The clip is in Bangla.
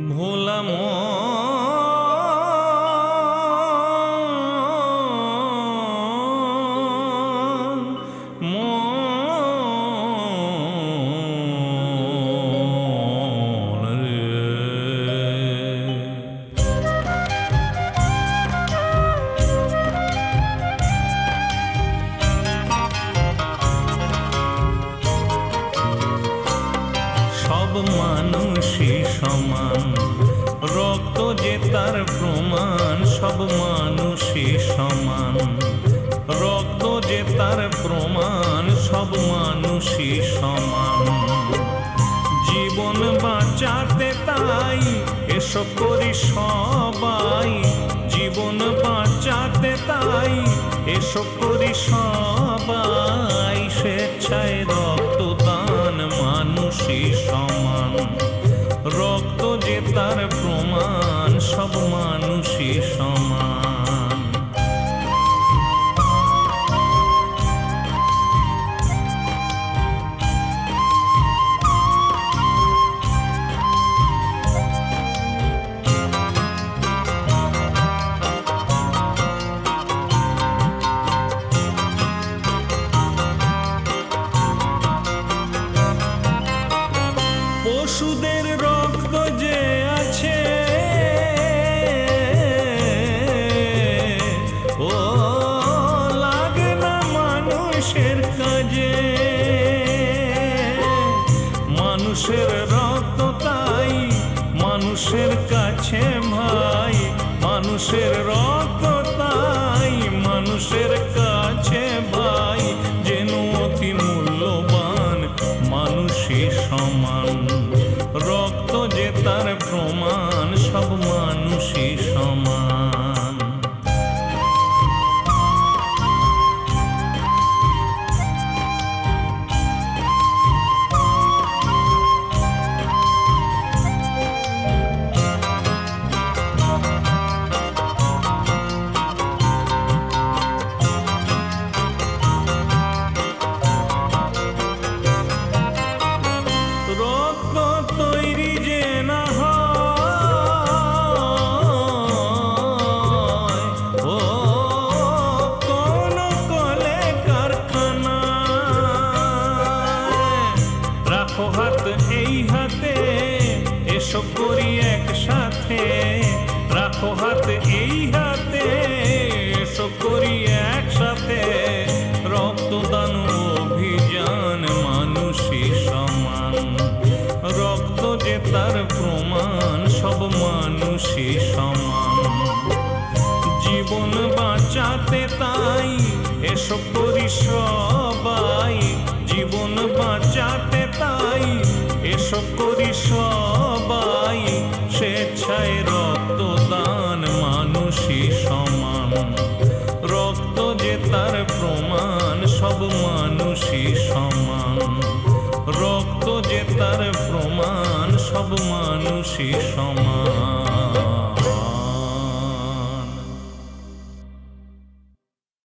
ভোলা সব মানুষই সমান, রক্ত যে তার প্রমাণ। সব মানুষই সমান, রক্ত যে তার প্রমাণ। সব মানুষই সমান, জীবন বাঁচাতে তাই এসব করি সবাই। জীবন বাঁচাতে তাই এসব করি সবাই। স্বেচ্ছায় রক্তদান, মানুষই সমান, রক্ত যে তার প্রমাণ। সব মানুষই সমান। পশুদের রক্ত যে আছে, ও লাগে না মানুষের কাজে। মানুষের রক্ত তাই মানুষের কাছে ভাই। মানুষের রক্ত তাই মানুষের কাছে ভাই। যেন অতি মূল্যবান, মানুষই সমান, রক্ত যে তার প্রমাণ। সব মানুষই সমান। রক্ত তৈরি যে না হয়, ও কোন কলে কারখানায়। রাখো হাত এই হাতে, এসব করি একসাথে। রাখো হাত এই হাতে, এসব করি একসাথে। রক্তদান অভিযান, মানুষই সমান, রক্ত যে তার প্রমাণ। সব মানুষই সমান, জীবন বাঁচাতে তাই এসব করি সবাই। জীবন বাঁচাতে তাই এসব করি সবাই। স্বেচ্ছায় রক্তদান, মানুষই সমান, রক্ত যে তার প্রমাণ। সব মানুষই সমান, রক্ত যে তার প্রমাণ। সব মানুষই সমান।